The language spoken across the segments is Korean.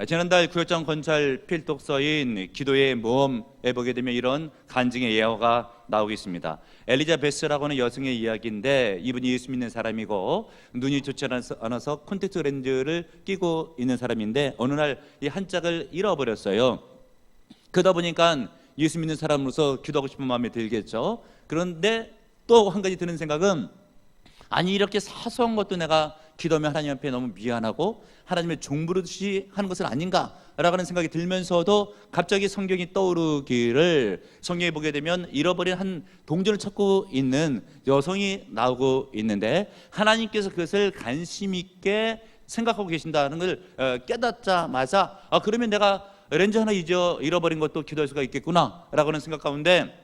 지난달 구역장 건설 필독서인 기도의 모험에 보게 되면 이런 간증의 예화가 나오고 있습니다. 엘리자베스라고 하는 여성의 이야기인데, 이분이 예수 믿는 사람이고 눈이 좋지 않아서 콘택트 렌즈를 끼고 있는 사람인데, 어느 날 이 한 짝을 잃어버렸어요. 그러다 보니까 예수 믿는 사람으로서 기도하고 싶은 마음이 들겠죠. 그런데 또 한 가지 드는 생각은, 아니 이렇게 사소한 것도 내가 기도하면 하나님 앞에 너무 미안하고 하나님의 종부르듯이 하는 것은 아닌가라고 하는 생각이 들면서도 갑자기 성경이 떠오르기를, 성경에 보게 되면 잃어버린 한 동전을 찾고 있는 여성이 나오고 있는데, 하나님께서 그것을 관심 있게 생각하고 계신다는 걸 깨닫자마자, 그러면 내가 렌즈 하나 잃어버린 것도 기도할 수가 있겠구나 라고 하는 생각 가운데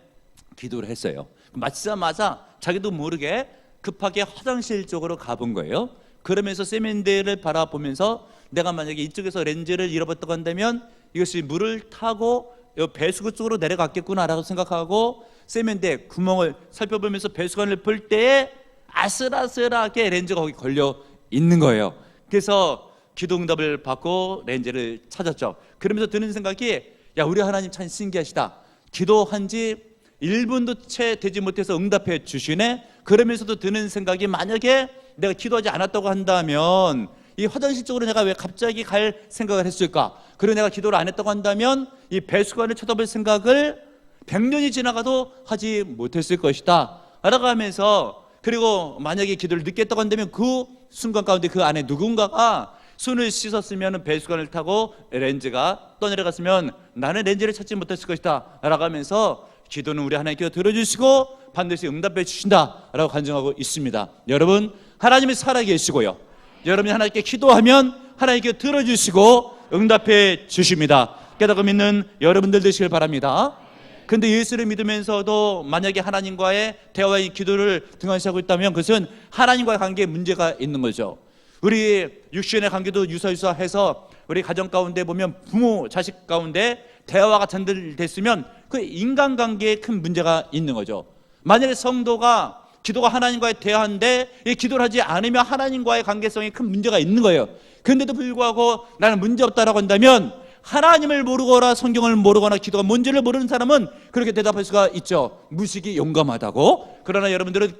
기도를 했어요. 마치자마자 자기도 모르게 급하게 화장실 쪽으로 가본 거예요. 그러면서 세면대를 바라보면서, 내가 만약에 이쪽에서 렌즈를 잃어버렸다고 한다면 이것이 물을 타고 배수구 쪽으로 내려갔겠구나라고 생각하고 세면대 구멍을 살펴보면서 배수관을 볼 때에 아슬아슬하게 렌즈가 거기 걸려 있는 거예요. 그래서 기도 응답을 받고 렌즈를 찾았죠. 그러면서 드는 생각이, 야, 우리 하나님 참 신기하시다. 기도한 지 1분도 채 되지 못해서 응답해 주시네. 그러면서도 드는 생각이, 만약에 내가 기도하지 않았다고 한다면 이 화장실 쪽으로 내가 왜 갑자기 갈 생각을 했을까? 그리고 내가 기도를 안 했다고 한다면 이 배수관을 쳐다볼 생각을 100년이 지나가도 하지 못했을 것이다 라고 하면서, 그리고 만약에 기도를 늦게 했다고 한다면 그 순간 가운데 그 안에 누군가가 손을 씻었으면 배수관을 타고 렌즈가 떠내려갔으면 나는 렌즈를 찾지 못했을 것이다 라고 하면서, 기도는 우리 하나님께서 들어주시고 반드시 응답해 주신다 라고 간증하고 있습니다. 여러분, 하나님이 살아계시고요, 여러분이 하나님께 기도하면 하나님께서 들어주시고 응답해 주십니다. 깨닫고 믿는 여러분들 되시길 바랍니다. 근데 예수를 믿으면서도 만약에 하나님과의 대화의 기도를 등한시하고 있다면 그것은 하나님과의 관계에 문제가 있는 거죠. 우리 육신의 관계도 유사해서 우리 가정 가운데 보면 부모 자식 가운데 대화가 전달됐으면 그 인간관계에 큰 문제가 있는 거죠. 만약에 성도가 기도가 하나님과의 대화인데 이 기도를 하지 않으면 하나님과의 관계성에 큰 문제가 있는 거예요. 그런데도 불구하고 나는 문제없다라고 한다면, 하나님을 모르거나 성경을 모르거나 기도가 뭔지를 모르는 사람은 그렇게 대답할 수가 있죠. 무식이 용감하다고. 그러나 여러분들은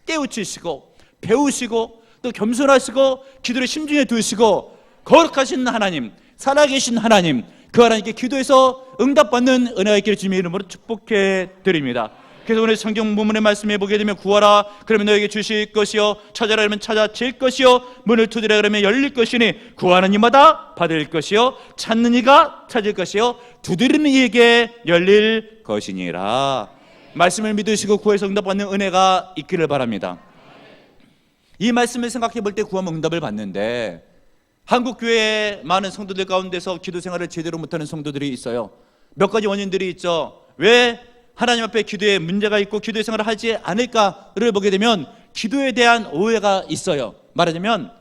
깨우치시고 배우시고 또 겸손하시고 기도를 심중에 두시고 거룩하신 하나님, 살아계신 하나님, 그 하나님께 기도해서 응답받는 은혜가 있기를 주님의 이름으로 축복해 드립니다. 그래서 오늘 성경 본문의 말씀에 보게 되면, 구하라 그러면 너에게 주실 것이요, 찾아라 그러면 찾아질 것이요, 문을 두드리라 그러면 열릴 것이니 구하는 이마다 받을 것이요, 찾는 이가 찾을 것이요, 두드리는 이에게 열릴 것이니라. 말씀을 믿으시고 구해서 응답받는 은혜가 있기를 바랍니다. 이 말씀을 생각해 볼 때 구하면 응답을 받는데, 한국 교회의 많은 성도들 가운데서 기도 생활을 제대로 못하는 성도들이 있어요. 몇 가지 원인들이 있죠. 왜 하나님 앞에 기도에 문제가 있고 기도의 생활을 하지 않을까를 보게 되면 기도에 대한 오해가 있어요. 말하자면,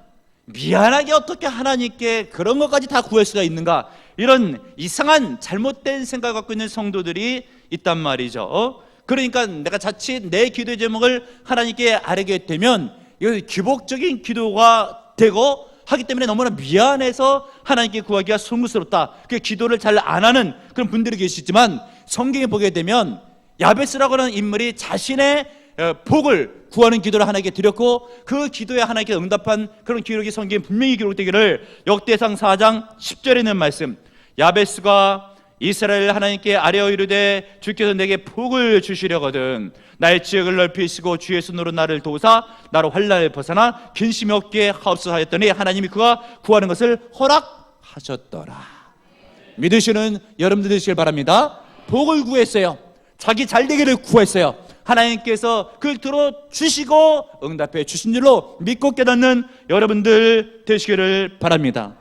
미안하게 어떻게 하나님께 그런 것까지 다 구할 수가 있는가, 이런 이상한 잘못된 생각을 갖고 있는 성도들이 있단 말이죠. 그러니까 내가 자칫 내 기도의 제목을 하나님께 아뢰게 되면 이건 기복적인 기도가 되고, 하기 때문에 너무나 미안해서 하나님께 구하기가 송구스럽다, 그 기도를 잘 안 하는 그런 분들이 계시지만, 성경에 보게 되면 야베스라고 하는 인물이 자신의 복을 구하는 기도를 하나님께 드렸고, 그 기도에 하나님께 응답한 그런 기록이 성경에 분명히 기록되기를, 역대상 4장 10절에 있는 말씀, 야베스가 이스라엘 하나님께 아뢰어 이르되 주께서 내게 복을 주시려거든 나의 지역을 넓히시고 주의 손으로 나를 도우사 나로 환난을 벗어나 근심이 없게 하옵소서 하였더니 하나님이 그가 구하는 것을 허락하셨더라. 믿으시는 여러분들 되시길 바랍니다. 복을 구했어요. 자기 잘되기를 구했어요. 하나님께서 그걸 들어주시고 응답해 주신 줄로 믿고 깨닫는 여러분들 되시기를 바랍니다.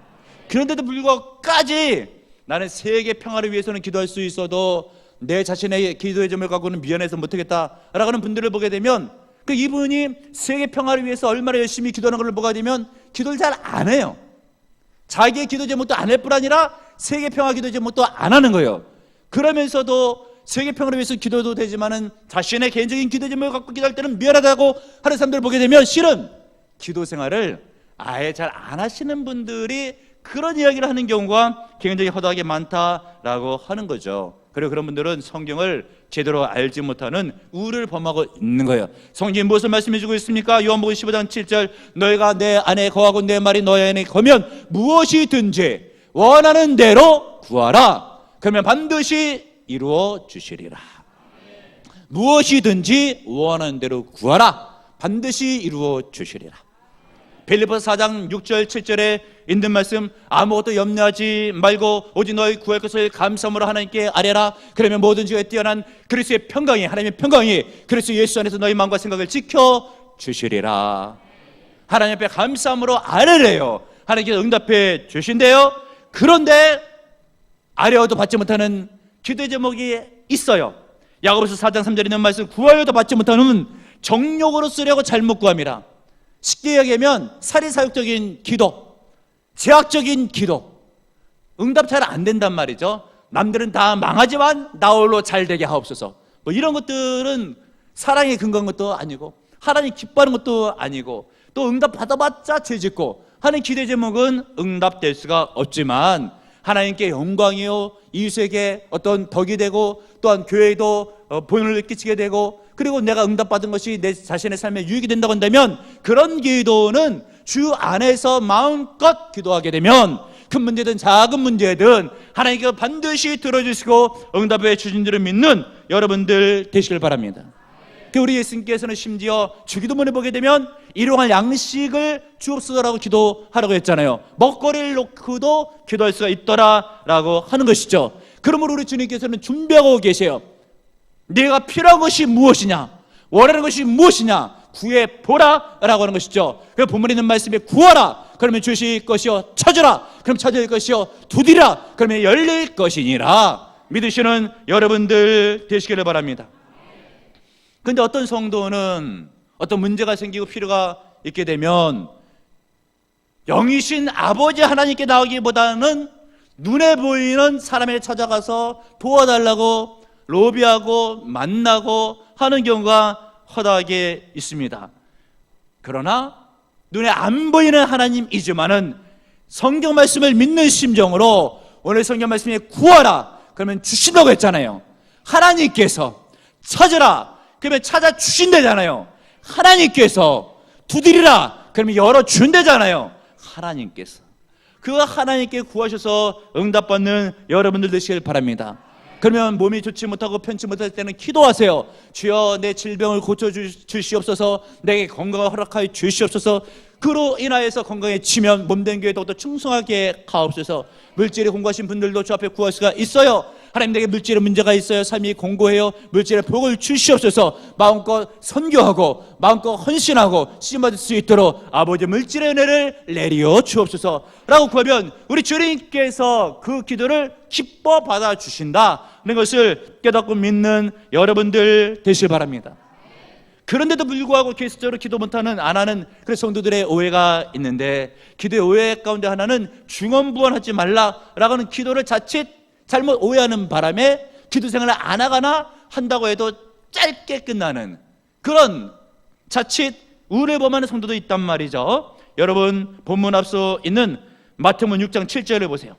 그런데도 불구하고까지 나는 세계 평화를 위해서는 기도할 수 있어도 내 자신의 기도의 점을 갖고는 미안해서 못하겠다라고 하는 분들을 보게 되면, 그 이분이 세계 평화를 위해서 얼마나 열심히 기도하는 걸 보게 되면 기도를 잘 안 해요. 자기의 기도 제목도 안 할 뿐 아니라 세계 평화 기도 제목도 안 하는 거예요. 그러면서도 세계 평화를 위해서 기도도 되지만은 자신의 개인적인 기도 제목을 갖고 기도할 때는 미안하다고 하는 사람들을 보게 되면, 실은 기도 생활을 아예 잘 안 하시는 분들이 그런 이야기를 하는 경우가 굉장히 허다하게 많다라고 하는 거죠. 그리고 그런 분들은 성경을 제대로 알지 못하는 우를 범하고 있는 거예요. 성경이 무엇을 말씀해 주고 있습니까? 요한복음 15장 7절, 너희가 내 안에 거하고 내 말이 너희 안에 거면 무엇이든지 원하는 대로 구하라. 그러면 반드시 이루어 주시리라. 무엇이든지 원하는 대로 구하라. 반드시 이루어 주시리라. 빌립보서 4장 6절 7절에 있는 말씀, 아무것도 염려하지 말고 오직 너희 구할 것을 감사함으로 하나님께 아뢰라. 그러면 모든 지에 뛰어난 그리스도의 평강이, 하나님의 평강이 그리스도 예수 안에서 너희 마음과 생각을 지켜 주시리라. 하나님 앞에 감사함으로 아뢰래요. 하나님께서 응답해 주신대요. 그런데 아뢰어도 받지 못하는 기도의 제목이 있어요. 야고보서 4장 3절에 있는 말씀, 구하여도 받지 못하는 정욕으로 쓰려고 잘못 구함이라. 쉽게 얘기하면 사리사욕적인 기도, 제약적인 기도, 응답 잘 안 된단 말이죠. 남들은 다 망하지만 나 홀로 잘 되게 하옵소서. 뭐 이런 것들은 사랑에 근거한 것도 아니고 하나님 기뻐하는 것도 아니고 또 응답 받아봤자 죄짓고 하는 기도의 제목은 응답될 수가 없지만 하나님께 영광이요 이웃에게 어떤 덕이 되고 또한 교회에도 본을 끼치게 되고 그리고 내가 응답받은 것이 내 자신의 삶에 유익이 된다고 한다면 그런 기도는 주 안에서 마음껏 기도하게 되면 큰 문제든 작은 문제든 하나님께서 반드시 들어주시고 응답해 주신 줄을 믿는 여러분들 되시길 바랍니다. 우리 예수님께서는 심지어 주기도문에 보게 되면 일용할 양식을 주옵소서라고 기도하라고 했잖아요. 먹거리를 놓고도 기도할 수가 있더라라고 하는 것이죠. 그러므로 우리 주님께서는 준비하고 계세요. 네가 필요한 것이 무엇이냐, 원하는 것이 무엇이냐 구해보라 라고 하는 것이죠. 그 본문에 있는 말씀에 구하라 그러면 주실 것이요, 찾으라 그럼 찾을 것이요, 두드리라 그러면 열릴 것이니라. 믿으시는 여러분들 되시기를 바랍니다. 근데 어떤 성도는 어떤 문제가 생기고 필요가 있게 되면 영이신 아버지 하나님께 나오기보다는 눈에 보이는 사람에 찾아가서 도와달라고 로비하고 만나고 하는 경우가 허다하게 있습니다. 그러나 눈에 안 보이는 하나님이지만은 성경 말씀을 믿는 심정으로 오늘 성경 말씀에 구하라 그러면 주신다고 했잖아요. 하나님께서 찾으라 그러면 찾아주신다잖아요. 하나님께서 두드리라 그러면 열어준다잖아요. 하나님께서 그 하나님께 구하셔서 응답받는 여러분들 되시길 바랍니다. 그러면 몸이 좋지 못하고 편치 못할 때는 기도하세요. 주여 내 질병을 고쳐주시옵소서, 내게 건강을 허락하여 주시옵소서. 그로 인하여서 건강해지면 몸된 교회도 또 충성하게 가옵소서. 물질에 공고하신 분들도 주 앞에 구할 수가 있어요. 하나님 내게 물질에 문제가 있어요. 삶이 공고해요. 물질에 복을 주시옵소서. 마음껏 선교하고 마음껏 헌신하고 시험받을 수 있도록 아버지 물질의 은혜를 내리어 주옵소서 라고 구하면 우리 주님께서 그 기도를 기뻐 받아주신다는 것을 깨닫고 믿는 여러분들 되시길 바랍니다. 그런데도 불구하고 계속적으로 기도 못하는 안 하는 그런 성도들의 오해가 있는데, 기도의 오해 가운데 하나는 중언부언하지 말라라고 하는 기도를 자칫 잘못 오해하는 바람에 기도 생활을 안 하거나 한다고 해도 짧게 끝나는 그런 자칫 우를 범하는 성도도 있단 말이죠. 여러분 본문 앞서 있는 마태복음 6장 7절을 보세요.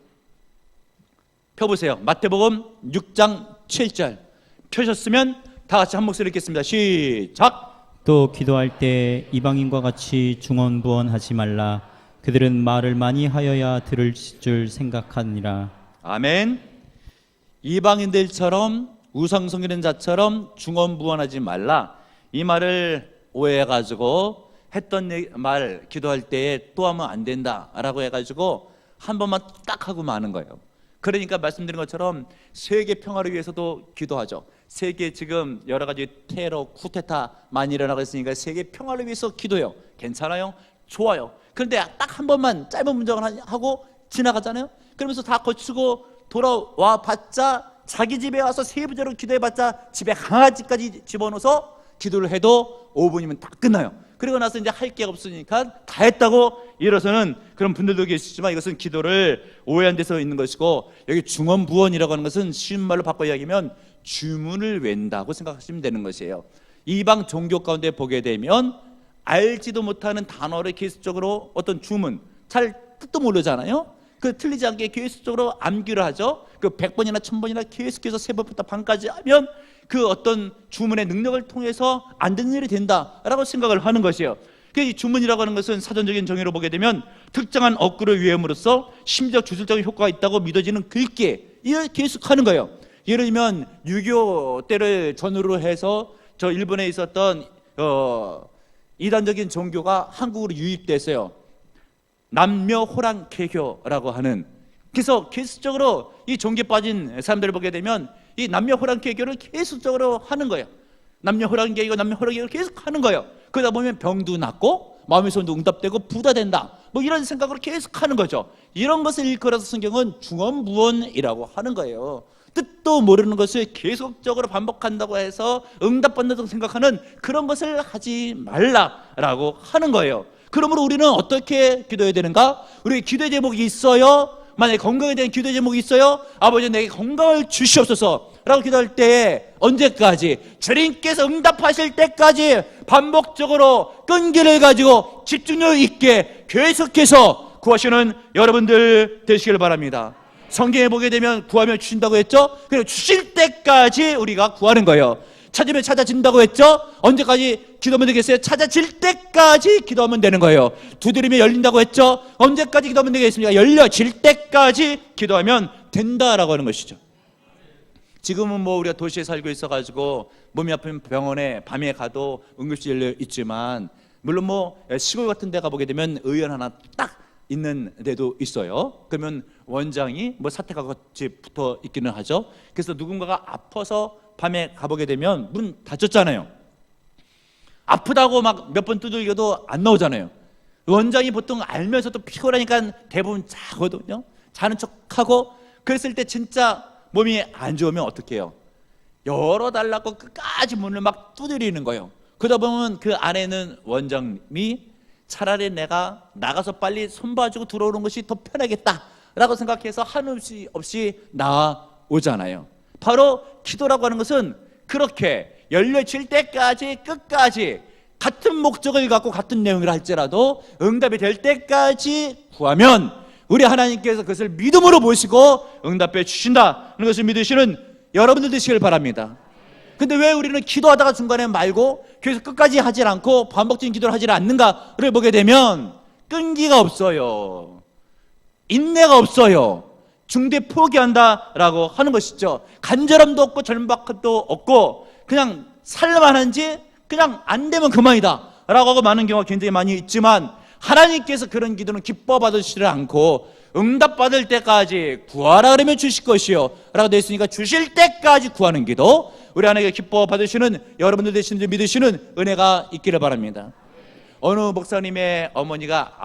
펴보세요. 마태복음 6장 7절 펴셨으면 다 같이 한 목소리 읽겠습니다. 시작. 또 기도할 때 이방인과 같이 중언부언하지 말라. 그들은 말을 많이 하여야 들을 줄 생각하니라. 아멘. 이방인들처럼 우상숭배하는 자처럼 중언부언하지 말라. 이 말을 오해해가지고 했던 말 기도할 때에 또 하면 안 된다라고 해가지고 한 번만 딱 하고 마는 거예요. 그러니까 말씀드린 것처럼 세계 평화를 위해서도 기도하죠. 세계 지금 여러 가지 테러, 쿠데타 많이 일어나고 있으니까 세계 평화를 위해서 기도해요. 괜찮아요? 좋아요. 그런데 딱 한 번만 짧은 문장을 하고 지나가잖아요. 그러면서 다 거치고 돌아와 봤자 자기 집에 와서 세부적으로 기도해봤자 집에 강아지까지 집어넣어서 기도를 해도 5분이면 다 끝나요. 그리고 나서 이제 할 게 없으니까 다 했다고 일어서는 그런 분들도 계시지만 이것은 기도를 오해한 데서 있는 것이고, 여기 중언부언이라고 하는 것은 쉬운 말로 바꿔 이야기하면 주문을 웬다고 생각하시면 되는 것이에요. 이방 종교 가운데 보게 되면 알지도 못하는 단어를 계속적으로 어떤 주문, 잘 뜻도 모르잖아요. 그 틀리지 않게 계속적으로 암기를 하죠. 그 100번이나 1000번이나 계속해서 3번부터 반까지 하면 그 어떤 주문의 능력을 통해서 안 되는 일이 된다라고 생각을 하는 것이에요. 이 주문이라고 하는 것은 사전적인 정의로 보게 되면 특정한 어구를 위함으로써 심지적 주술적인 효과가 있다고 믿어지는 글귀, 이걸 계속하는 거예요. 예를 들면 6.25 때를 전후로 해서 저 일본에 있었던 이단적인 종교가 한국으로 유입됐어요. 남묘호랑개교라고 하는. 그래서 계속적으로 이 종교에 빠진 사람들을 보게 되면 이 남묘호랑개교를 계속적으로 하는 거예요. 남녀호랑개이고 남녀호랑개를 계속 하는 거예요. 그러다 보면 병도 낫고 마음의 소원도 응답되고 부다 된다, 뭐 이런 생각으로 계속 하는 거죠. 이런 것을 일컬어서 성경은 중언부언이라고 하는 거예요. 뜻도 모르는 것을 계속적으로 반복한다고 해서 응답받는다고 생각하는 그런 것을 하지 말라라고 하는 거예요. 그러므로 우리는 어떻게 기도해야 되는가? 우리 기도의 제목이 있어요. 만약에 건강에 대한 기도의 제목이 있어요. 아버지 내게 건강을 주시옵소서 라고 기도할 때 언제까지? 주님께서 응답하실 때까지 반복적으로 끈기를 가지고 집중력 있게 계속해서 구하시는 여러분들 되시길 바랍니다. 성경에 보게 되면 구하면 주신다고 했죠? 그리고 주실 때까지 우리가 구하는 거예요. 찾으면 찾아진다고 했죠? 언제까지 기도하면 되겠어요? 찾아질 때까지 기도하면 되는 거예요. 두드리면 열린다고 했죠? 언제까지 기도하면 되겠습니까? 열려질 때까지 기도하면 된다라고 하는 것이죠. 지금은 뭐 우리가 도시에 살고 있어가지고 몸이 아프면 병원에 밤에 가도 응급실 열려 있지만, 물론 뭐 시골 같은 데 가보게 되면 의원 하나 딱 있는 데도 있어요. 그러면 원장이 뭐 사택과 같이 붙어 있기는 하죠. 그래서 누군가가 아파서 밤에 가보게 되면 문 닫혔잖아요. 아프다고 막 몇 번 두들겨도 안 나오잖아요. 원장이 보통 알면서도 피곤하니까 대부분 자거든요. 자는 척하고. 그랬을 때 진짜 몸이 안 좋으면 어떻게 해요? 열어달라고 끝까지 문을 막 두드리는 거예요. 그러다 보면 그 안에는 원장님이 차라리 내가 나가서 빨리 손봐주고 들어오는 것이 더 편하겠다라고 생각해서 한없이 없이 나오잖아요. 바로 기도라고 하는 것은 그렇게 열려질 때까지 끝까지 같은 목적을 갖고 같은 내용을 할지라도 응답이 될 때까지 구하면 우리 하나님께서 그것을 믿음으로 보시고 응답해 주신다는 것을 믿으시는 여러분들 되시길 바랍니다. 근데 왜 우리는 기도하다가 중간에 말고 계속 끝까지 하질 않고 반복적인 기도를 하지 않는가를 보게 되면 끈기가 없어요. 인내가 없어요. 중대 포기한다라고 하는 것이죠. 간절함도 없고 절박함도 없고 그냥 살만한지 그냥 안 되면 그만이다 라고 하고 많은 경우가 굉장히 많이 있지만, 하나님께서 그런 기도는 기뻐 받으시지 않고 응답받을 때까지 구하라 그러면 주실 것이요 라고 되어 있으니까 주실 때까지 구하는 기도, 우리 하나님께 기뻐 받으시는 여러분들 되시는 줄 믿으시는 은혜가 있기를 바랍니다. 어느 목사님의 어머니가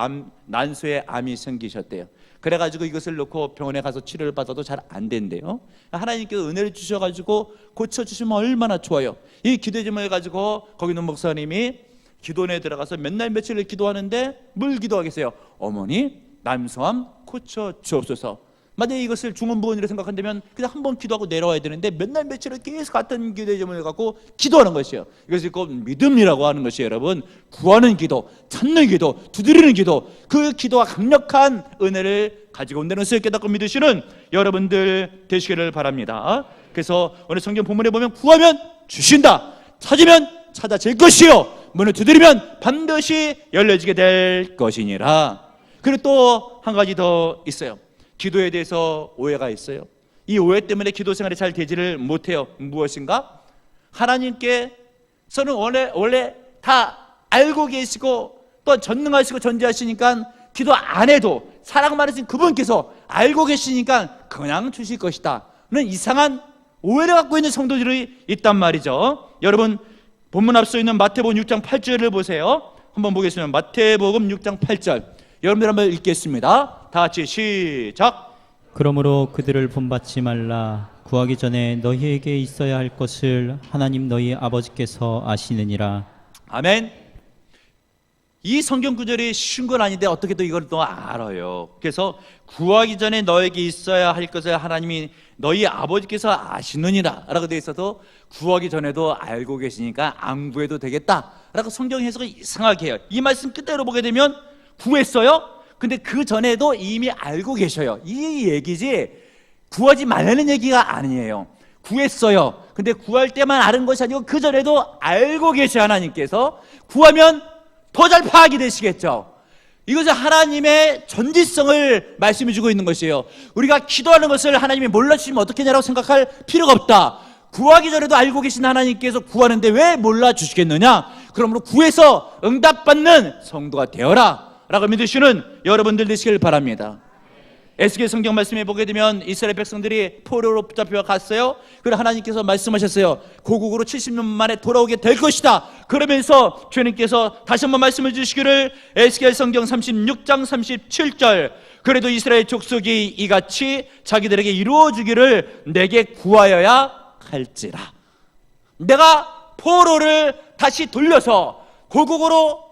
난소에 암이 생기셨대요. 그래가지고 이것을 놓고 병원에 가서 치료를 받아도 잘 안 된대요. 하나님께서 은혜를 주셔가지고 고쳐주시면 얼마나 좋아요. 이 기도의 제목을 가지고 거기 있는 목사님이 기도원에 들어가서 몇 날 며칠을 기도하는데 뭘 기도하겠어요? 어머니 남성암 고쳐 주옵소서. 만약에 이것을 중언부언이라고 생각한다면 그냥 한 번 기도하고 내려와야 되는데 몇 날 며칠을 계속 같은 기도의 제목을 갖고 기도하는 것이에요. 이것을 꼭 믿음이라고 하는 것이에요. 여러분, 구하는 기도, 찾는 기도, 두드리는 기도, 그 기도가 강력한 은혜를 가지고 온다는 것을 깨닫고 믿으시는 여러분들 되시기를 바랍니다. 그래서 오늘 성경 본문에 보면 구하면 주신다, 찾으면 찾아질 것이요, 문을 두드리면 반드시 열려지게 될 것이니라. 그리고 또 한 가지 더 있어요. 기도에 대해서 오해가 있어요. 이 오해 때문에 기도 생활이 잘 되지를 못해요. 무엇인가? 하나님께서는 원래 다 알고 계시고 또 전능하시고 전지하시니까 기도 안 해도 사랑 많으신 그분께서 알고 계시니까 그냥 주실 것이다 는 이상한 오해를 갖고 있는 성도들이 있단 말이죠. 여러분, 본문 앞서 있는 마태복음 6장 8절을 보세요. 한번 보겠습니다. 마태복음 6장 8절, 여러분들 한번 읽겠습니다. 다 같이 시작. 그러므로 그들을 본받지 말라. 구하기 전에 너희에게 있어야 할 것을 하나님 너희 아버지께서 아시느니라. 아멘. 이 성경 구절이 쉬운 건 아닌데 어떻게 또 이걸 또 알아요. 그래서 구하기 전에 너에게 있어야 할 것을 하나님이 너희 아버지께서 아시느니라 라고 되어 있어도 구하기 전에도 알고 계시니까 안 구해도 되겠다 라고 성경 해석을 이상하게 해요. 이 말씀 끝대로 보게 되면 구했어요? 근데 그 전에도 이미 알고 계셔요. 이 얘기지 구하지 말라는 얘기가 아니에요. 구했어요. 근데 구할 때만 아는 것이 아니고 그 전에도 알고 계셔. 하나님께서 구하면 더 잘 파악이 되시겠죠. 이것은 하나님의 전지성을 말씀해 주고 있는 것이에요. 우리가 기도하는 것을 하나님이 몰라주시면 어떻겠냐라고 생각할 필요가 없다. 구하기 전에도 알고 계신 하나님께서 구하는데 왜 몰라주시겠느냐. 그러므로 구해서 응답받는 성도가 되어라 라고 믿으시는 여러분들 되시길 바랍니다. 에스겔 성경 말씀에 보게 되면 이스라엘 백성들이 포로로 붙잡혀 갔어요. 그리고 하나님께서 말씀하셨어요. 고국으로 70년 만에 돌아오게 될 것이다. 그러면서 주님께서 다시 한번 말씀해 주시기를 에스겔 성경 36장 37절 그래도 이스라엘 족속이 이같이 자기들에게 이루어주기를 내게 구하여야 할지라. 내가 포로를 다시 돌려서 고국으로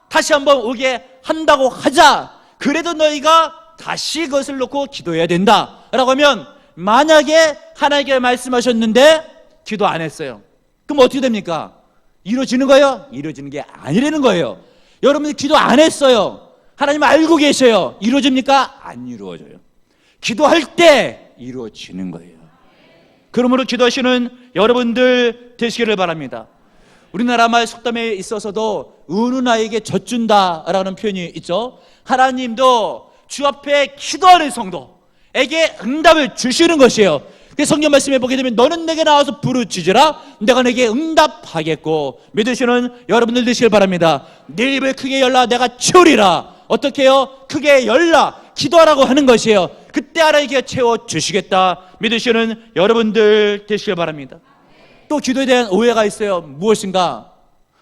다시 한번 오게 한다고 하자. 그래도 너희가 다시 그것을 놓고 기도해야 된다 라고 하면, 만약에 하나님께 말씀하셨는데 기도 안 했어요. 그럼 어떻게 됩니까? 이루어지는 거예요? 이루어지는 게 아니라는 거예요. 여러분들 기도 안 했어요. 하나님 알고 계셔요. 이루어집니까? 안 이루어져요. 기도할 때 이루어지는 거예요. 그러므로 기도하시는 여러분들 되시기를 바랍니다. 우리나라 말 속담에 있어서도 은은 아이에게 젖준다라는 표현이 있죠. 하나님도 주 앞에 기도하는 성도에게 응답을 주시는 것이에요. 성경 말씀에 보게 되면 너는 내게 나와서 부르짖으라 내가 내게 응답하겠고, 믿으시는 여러분들 되시길 바랍니다. 내 입을 크게 열라 내가 채우리라. 어떻게 해요? 크게 열라 기도하라고 하는 것이에요. 그때 하나님께 채워주시겠다. 믿으시는 여러분들 되시길 바랍니다. 또 기도에 대한 오해가 있어요. 무엇인가?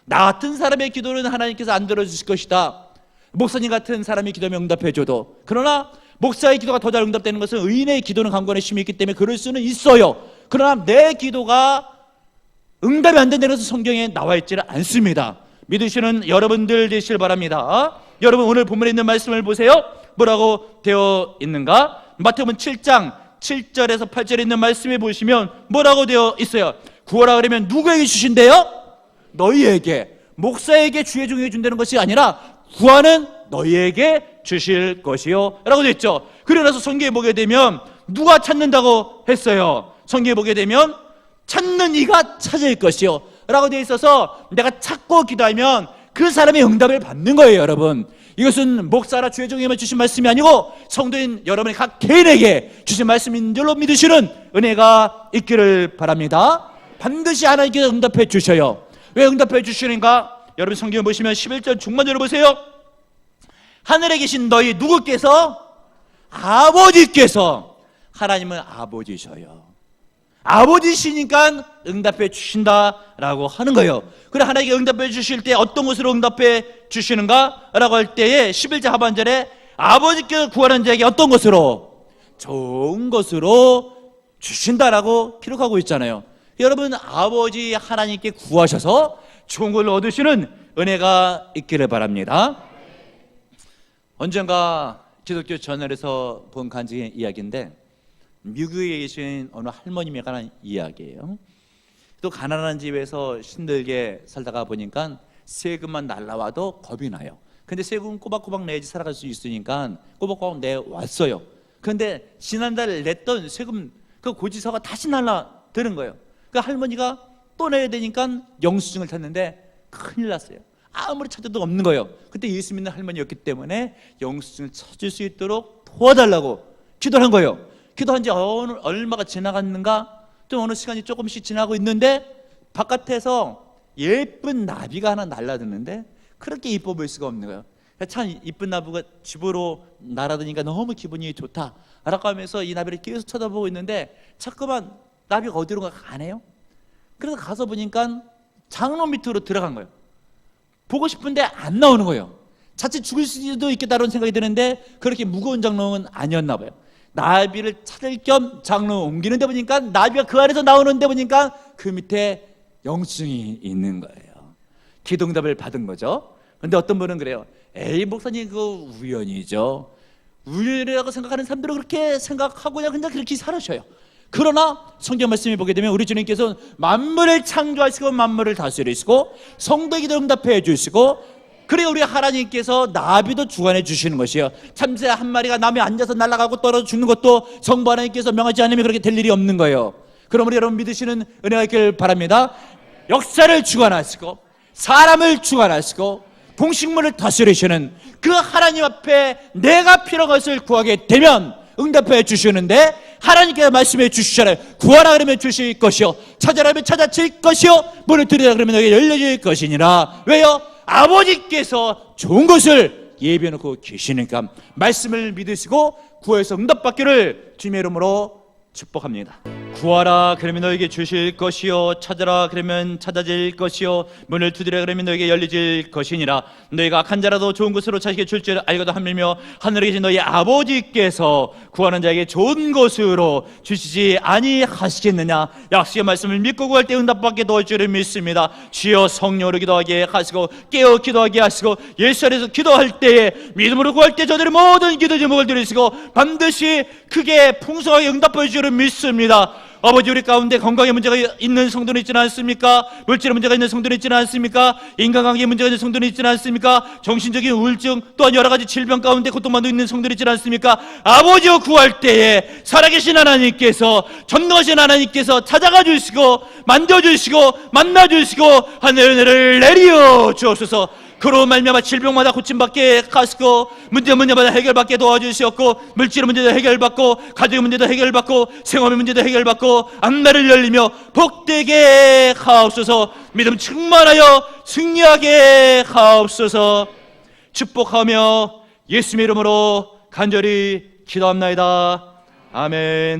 나 같은 사람의 기도는 하나님께서 안 들어주실 것이다. 목사님 같은 사람이 기도하면 응답해줘도. 그러나 목사의 기도가 더 잘 응답되는 것은 의인의 기도는 강권의 힘이 있기 때문에 그럴 수는 있어요. 그러나 내 기도가 응답이 안 된다는 것은 성경에 나와 있지는 않습니다. 믿으시는 여러분들 되시길 바랍니다. 여러분 오늘 본문에 있는 말씀을 보세요. 뭐라고 되어 있는가? 마태복음 7장 7절에서 8절에 있는 말씀에 보시면 뭐라고 되어 있어요? 구하라 그러면 누구에게 주신대요? 너희에게. 목사에게 주의 종에게 준다는 것이 아니라 구하는 너희에게 주실 것이요 라고 되어 있죠. 그러나서 성경에 보게 되면 누가 찾는다고 했어요? 성경에 보게 되면 찾는 이가 찾을 것이요 라고 되어 있어서 내가 찾고 기도하면 그 사람의 응답을 받는 거예요. 여러분, 이것은 목사라 주의 종에게만 주신 말씀이 아니고 성도인 여러분의 각 개인에게 주신 말씀인 줄로 믿으시는 은혜가 있기를 바랍니다. 반드시 하나님께서 응답해 주셔요. 왜 응답해 주시는가? 여러분 성경 보시면 11절 중반절을 보세요. 하늘에 계신 너희 누구께서? 아버지께서. 하나님은 아버지셔요. 아버지시니까 응답해 주신다라고 하는 거예요. 그래 하나님께 응답해 주실 때 어떤 것으로 응답해 주시는가? 라고 할 때에 11절 하반절에 아버지께서 구하는 자에게 어떤 것으로? 좋은 것으로 주신다라고 기록하고 있잖아요. 여러분 아버지 하나님께 구하셔서 좋은 걸 얻으시는 은혜가 있기를 바랍니다. 언젠가 기독교 저널에서 본 간증의 이야기인데 미국에 계신 어느 할머님에 관한 이야기예요. 또 가난한 집에서 힘들게 살다가 보니까 세금만 날라와도 겁이 나요. 근데 세금 꼬박꼬박 내야지 살아갈 수 있으니까 꼬박꼬박 내왔어요. 그런데 지난달 냈던 세금 그 고지서가 다시 날라드는 거예요. 그 할머니가 또 내야 되니까 영수증을 탔는데 큰일 났어요. 아무리 찾아도 없는 거예요. 그때 예수 믿는 할머니였기 때문에 영수증을 찾을 수 있도록 도와달라고 기도를 한 거예요. 기도한 지 얼마가 지나갔는가? 또 어느 시간이 조금씩 지나고 있는데 바깥에서 예쁜 나비가 하나 날아드는데 그렇게 이뻐 보일 수가 없는 거예요. 참 이쁜 나비가 집으로 날아드니까 너무 기분이 좋다 라고 하면서 이 나비를 계속 쳐다보고 있는데 자꾸만 나비가 어디론가 가네요. 그래서 가서 보니까 장로 밑으로 들어간 거예요. 보고 싶은데 안 나오는 거예요. 자칫 죽을 수도 있겠다는 생각이 드는데 그렇게 무거운 장롱은 아니었나 봐요. 나비를 찾을 겸 장롱을 옮기는데 보니까 나비가 그 안에서 나오는데 보니까 그 밑에 영수증이 있는 거예요. 기도응답을 받은 거죠. 그런데 어떤 분은 그래요. 에이 목사님 그거 우연이죠. 우연이라고 생각하는 사람들은 그렇게 생각하고 그냥 그렇게 살으셔요. 그러나 성경 말씀을 보게 되면 우리 주님께서는 만물을 창조하시고 만물을 다스리시고 성도에게도 응답해 주시고 그래야 우리 하나님께서 나비도 주관해 주시는 것이요, 참새 한 마리가 남에 앉아서 날아가고 떨어져 죽는 것도 성부 하나님께서 명하지 않으면 그렇게 될 일이 없는 거예요. 그러므로 여러분 믿으시는 은혜가 있길 바랍니다. 역사를 주관하시고 사람을 주관하시고 동식물을 다스리시는 그 하나님 앞에 내가 필요한 것을 구하게 되면 응답해 주시는데, 하나님께서 말씀해 주시잖아요. 구하라 그러면 주실 것이요, 찾아라 그러면 찾아질 것이요, 문을 두드리라 그러면 너에게 열려질 것이니라. 왜요? 아버지께서 좋은 것을 예비해 놓고 계시니까 말씀을 믿으시고 구해서 응답받기를 주님의 이름으로 축복합니다. 구하라 그러면 너에게 주실 것이요, 찾아라 그러면 찾아질 것이요, 문을 두드리라 그러면 너에게 열리질 것이니라. 너희가 악한 자라도 좋은 것으로 자식에게 줄 줄 알고도 하물며 하늘에 계신 너희 아버지께서 구하는 자에게 좋은 것으로 주시지 아니하시겠느냐. 약속의 말씀을 믿고 구할 때 응답받게 도와줄 줄을 믿습니다. 주여 성령으로 기도하게 하시고 깨어 기도하게 하시고 예수 안에서 기도할 때에 믿음으로 구할 때 저들의 모든 기도 제목을 들으시고 반드시 크게 풍성하게 응답해 줄을 믿습니다. 아버지, 우리 가운데 건강에 문제가 있는 성도는 있지는 않습니까? 물질에 문제가 있는 성도는 있지는 않습니까? 인간관계에 문제가 있는 성도는 있지는 않습니까? 정신적인 우울증 또한 여러 가지 질병 가운데 고통받고 있는 성도는 있지는 않습니까? 아버지여 구할 때에 살아계신 하나님께서, 전능하신 하나님께서 찾아가 주시고 만져주시고 만나주시고 하늘의 은혜를 내려 주옵소서. 그로 말미암아 질병마다 고침받게 하시고 문제마다 해결받게 도와주시었고, 물질의 문제도 해결받고 가족의 문제도 해결받고 생업의 문제도 해결받고 앞날을 열리며 복되게 하옵소서. 믿음 충만하여 승리하게 하옵소서. 축복하며 예수님의 이름으로 간절히 기도합나이다. 아멘.